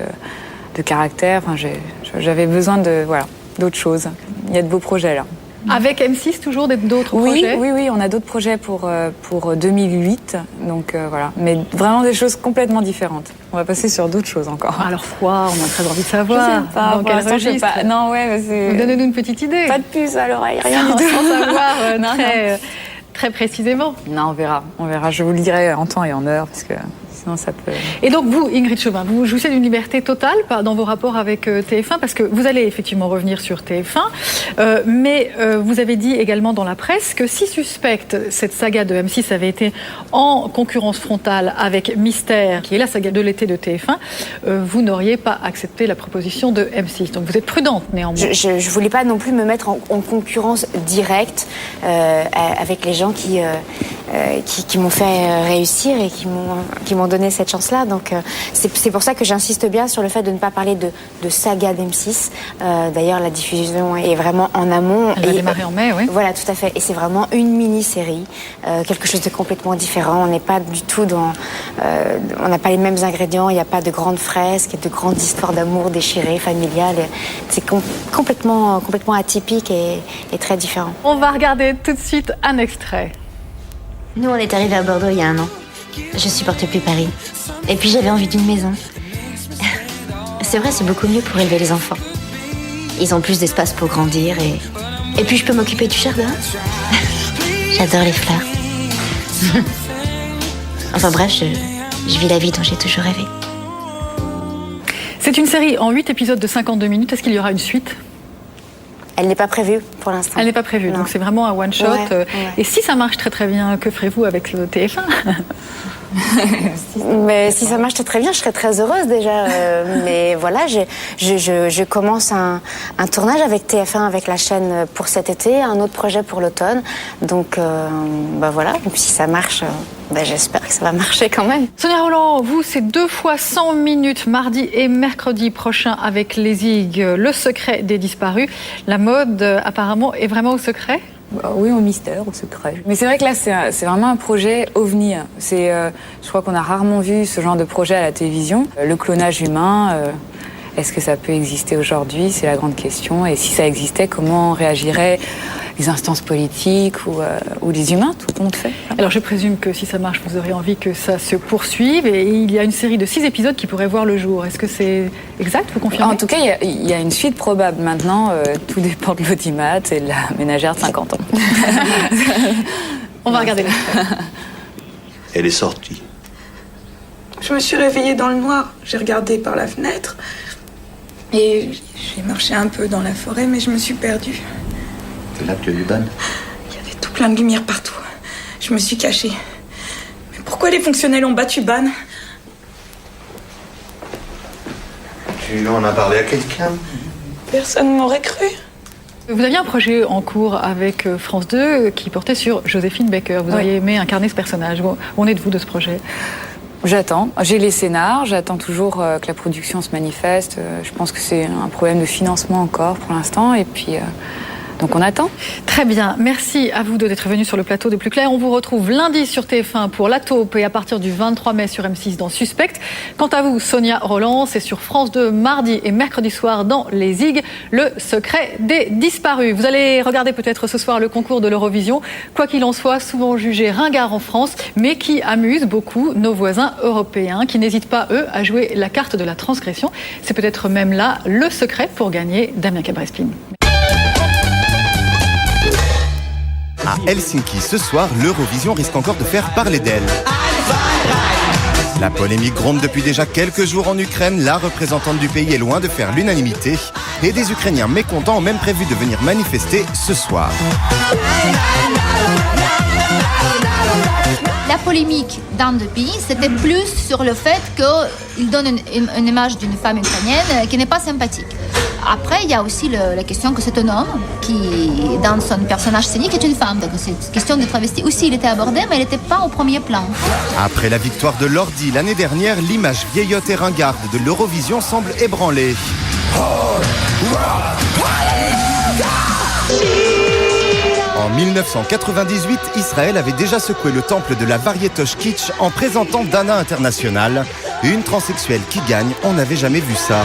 de caractère. Enfin, j'avais besoin d'autres choses. Il y a de beaux projets, là. Avec M6, toujours d'autres projets? Oui, on a d'autres projets pour 2008. Donc, voilà. Mais vraiment des choses complètement différentes. On va passer sur d'autres choses encore. Alors, quoi? On a très envie de savoir. Je sais pas. Dans quel registre? Non, ouais, c'est... Donnez-nous une petite idée. Pas de puce à l'oreille, rien du tout. Sans savoir très précisément. Non, on verra. Je vous le dirai en temps et en heure, parce que sinon ça peut... Et donc vous, Ingrid Chauvin, vous jouissez d'une liberté totale dans vos rapports avec TF1, parce que vous allez effectivement revenir sur TF1, mais vous avez dit également dans la presse que si Suspect, cette saga de M6, avait été en concurrence frontale avec Mystère, qui est la saga de l'été de TF1, vous n'auriez pas accepté la proposition de M6. Donc vous êtes prudente néanmoins. Je voulais pas non plus me mettre en concurrence directe avec les gens qui m'ont fait réussir et qui m'ont donné cette chance-là. Donc c'est pour ça que j'insiste bien sur le fait de ne pas parler de saga d'M6. D'ailleurs, la diffusion est vraiment en amont. Elle va démarrer en mai, oui. Voilà, tout à fait. Et c'est vraiment une mini-série, quelque chose de complètement différent. On n'est pas du tout on n'a pas les mêmes ingrédients. Il n'y a pas de grandes fresques et de grandes histoires d'amour déchirées, familiales. C'est complètement atypique et très différent. On va regarder tout de suite un extrait. Nous, on est arrivés à Bordeaux il y a 1 an. Je supporte plus Paris. Et puis j'avais envie d'une maison. C'est vrai, c'est beaucoup mieux pour élever les enfants. Ils ont plus d'espace pour grandir et puis je peux m'occuper du jardin. J'adore les fleurs. Enfin bref, je vis la vie dont j'ai toujours rêvé. C'est une série en 8 épisodes de 52 minutes. Est-ce qu'il y aura une suite ? Elle n'est pas prévue pour l'instant. Elle n'est pas prévue, donc c'est vraiment un one-shot. Ouais. Et si ça marche très très bien, que ferez-vous avec le TF1 ? Mais si ça marche très bien, je serais très heureuse déjà. Mais voilà, je commence un tournage avec TF1, avec la chaîne pour cet été, un autre projet pour l'automne. Donc voilà, et puis si ça marche, j'espère que ça va marcher quand même. Sonia Rolland, vous, c'est 2 fois 100 minutes, mardi et mercredi prochain avec les Zig, Le secret des disparus. La mode, apparemment, est vraiment au secret ? Oui, au mystère, au secret. Mais c'est vrai que là, c'est vraiment un projet ovni. Je crois qu'on a rarement vu ce genre de projet à la télévision. Le clonage humain, Est-ce que ça peut exister aujourd'hui? C'est la grande question. Et si ça existait, comment réagiraient les instances politiques ou les humains, tout compte fait? Alors je présume que si ça marche, vous aurez envie que ça se poursuive. Et il y a une série de 6 épisodes qui pourraient voir le jour. Est-ce que c'est exact? Vous confirmez? En tout cas, il y a une suite probable. Maintenant, tout dépend de l'audimat et de la ménagère de 50 ans. On va regarder là. Elle est sortie. Je me suis réveillée dans le noir. J'ai regardé par la fenêtre. Et j'ai marché un peu dans la forêt, mais je me suis perdue. C'est là que tu as eu ban. Il y avait tout plein de lumière partout. Je me suis cachée. Mais pourquoi les fonctionnels ont battu Ban? Tu en as parlé à quelqu'un? Personne ne m'aurait cru. Vous aviez un projet en cours avec France 2 qui portait sur Joséphine Baker. Vous auriez aimé incarner ce personnage. Où en êtes-vous de ce projet? J'attends. J'ai les scénars. J'attends toujours que la production se manifeste. Je pense que c'est un problème de financement encore pour l'instant. Et puis... donc on attend. Très bien, merci à vous deux d'être venus sur le plateau de Plus Clair. On vous retrouve lundi sur TF1 pour La Taupe et à partir du 23 mai sur M6 dans Suspect. Quant à vous, Sonia Rolland, c'est sur France 2 mardi et mercredi soir dans Les Zig, le secret des disparus. Vous allez regarder peut-être ce soir le concours de l'Eurovision. Quoi qu'il en soit, souvent jugé ringard en France, mais qui amuse beaucoup nos voisins européens, qui n'hésitent pas, eux, à jouer la carte de la transgression. C'est peut-être même là le secret pour gagner Damien Cabrespine. À Helsinki, ce soir, l'Eurovision risque encore de faire parler d'elle. La polémique gronde depuis déjà quelques jours en Ukraine. La représentante du pays est loin de faire l'unanimité. Et des Ukrainiens mécontents ont même prévu de venir manifester ce soir. La polémique dans le pays, c'était plus sur le fait qu'il donne une image d'une femme ukrainienne qui n'est pas sympathique. Après, il y a aussi la question que c'est un homme qui, dans son personnage scénique, est une femme. Donc c'est une question de travesti aussi, il était abordé, mais il n'était pas au premier plan. Après la victoire de Lordi l'année dernière, l'image vieillotte et ringarde de l'Eurovision semble ébranlée. En 1998, Israël avait déjà secoué le temple de la variétoche kitsch en présentant Dana International. Une transsexuelle qui gagne, on n'avait jamais vu ça.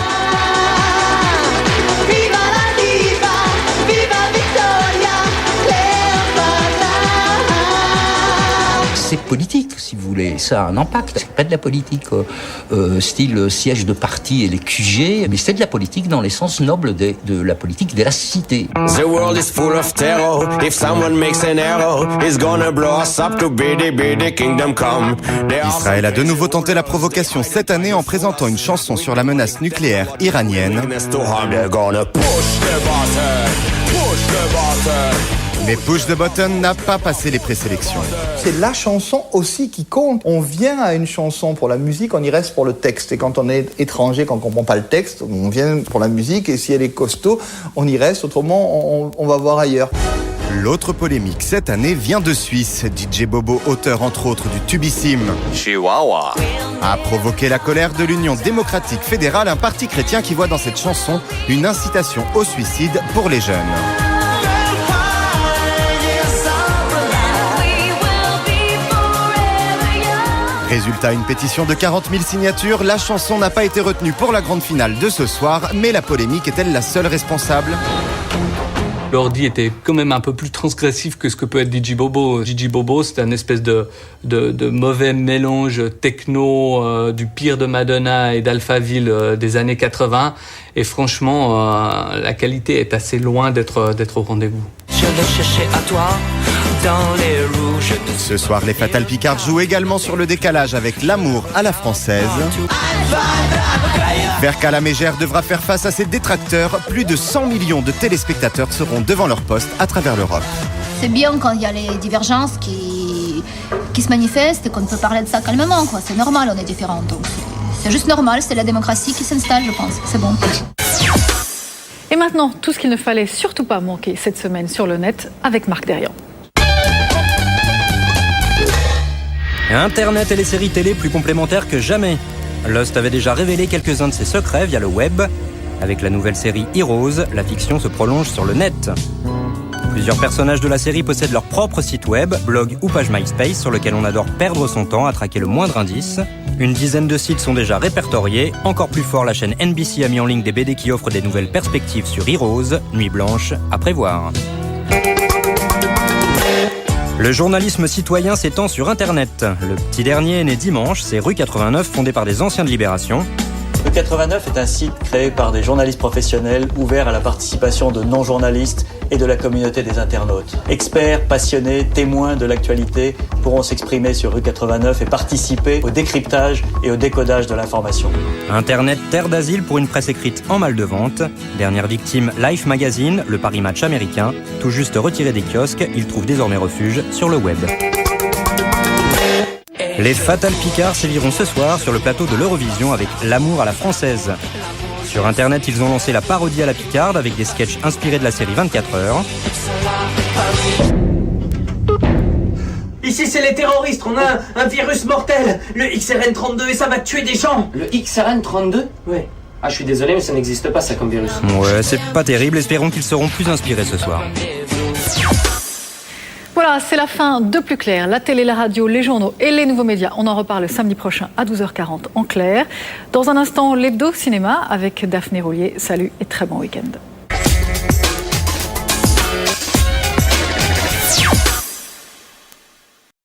C'est politique, si vous voulez. Ça a un impact. C'est pas de la politique style siège de parti et les QG, mais c'est de la politique dans les sens nobles de la politique de la cité. The world is full of terror. If someone makes an error, it's gonna blow us up to bidi kingdom come. Israël a de nouveau tenté la provocation cette année en présentant une chanson sur la menace nucléaire iranienne. Mais Push the Button n'a pas passé les présélections. C'est la chanson aussi qui compte. On vient à une chanson pour la musique, on y reste pour le texte. Et quand on est étranger, quand on ne comprend pas le texte, on vient pour la musique. Et si elle est costaud, on y reste. Autrement, on va voir ailleurs. L'autre polémique cette année vient de Suisse. DJ Bobo, auteur entre autres du tubissime Chihuahua, a provoqué la colère de l'Union démocratique fédérale, un parti chrétien qui voit dans cette chanson une incitation au suicide pour les jeunes. Résultat, une pétition de 40 000 signatures. La chanson n'a pas été retenue pour la grande finale de ce soir, mais la polémique est-elle la seule responsable ? Lordi était quand même un peu plus transgressif que ce que peut être DJ Bobo. DJ Bobo, c'est un espèce de mauvais mélange techno du pire de Madonna et d'Alphaville des années 80. Et franchement, la qualité est assez loin d'être au rendez-vous. Je vais chercher à toi. Dans les rouges. Ce soir, les Fatal Picard jouent également sur le décalage avec L'amour à la française. Berka la Mégère devra faire face à ses détracteurs. Plus de 100 millions de téléspectateurs seront devant leur poste à travers l'Europe. C'est bien quand il y a les divergences qui se manifestent et qu'on peut parler de ça calmement, quoi. C'est normal, on est différents. Donc c'est juste normal, c'est la démocratie qui s'installe, je pense. C'est bon. Et maintenant, tout ce qu'il ne fallait surtout pas manquer cette semaine sur le net avec Marc Derian. Internet et les séries télé plus complémentaires que jamais. Lost avait déjà révélé quelques-uns de ses secrets via le web. Avec la nouvelle série Heroes, la fiction se prolonge sur le net. Plusieurs personnages de la série possèdent leur propre site web, blog ou page MySpace sur lequel on adore perdre son temps à traquer le moindre indice. Une dizaine de sites sont déjà répertoriés. Encore plus fort, la chaîne NBC a mis en ligne des BD qui offrent des nouvelles perspectives sur Heroes, Nuit Blanche, à prévoir. Le journalisme citoyen s'étend sur Internet. Le petit dernier est né dimanche, c'est Rue 89, fondé par des anciens de Libération. Rue 89 est un site créé par des journalistes professionnels ouvert à la participation de non-journalistes et de la communauté des internautes. Experts, passionnés, témoins de l'actualité pourront s'exprimer sur Rue 89 et participer au décryptage et au décodage de l'information. Internet, terre d'asile pour une presse écrite en mal de vente. Dernière victime, Life Magazine, le Paris Match américain. Tout juste retiré des kiosques, il trouve désormais refuge sur le web. Les Fatal Picards séviront ce soir sur le plateau de l'Eurovision avec L'amour à la française. Sur Internet, ils ont lancé la parodie à la Picarde avec des sketchs inspirés de la série 24 heures. Ici, c'est les terroristes. On a un virus mortel, le XRN32, et ça va tuer des gens. Le XRN32 ? Ouais. Ah, je suis désolé, mais ça n'existe pas, ça, comme virus. Ouais, c'est pas terrible. Espérons qu'ils seront plus inspirés ce soir. Voilà, c'est la fin de Plus Clair. La télé, la radio, les journaux et les nouveaux médias. On en reparle samedi prochain à 12h40 en clair. Dans un instant, l'hebdo cinéma avec Daphné Roulier. Salut et très bon week-end.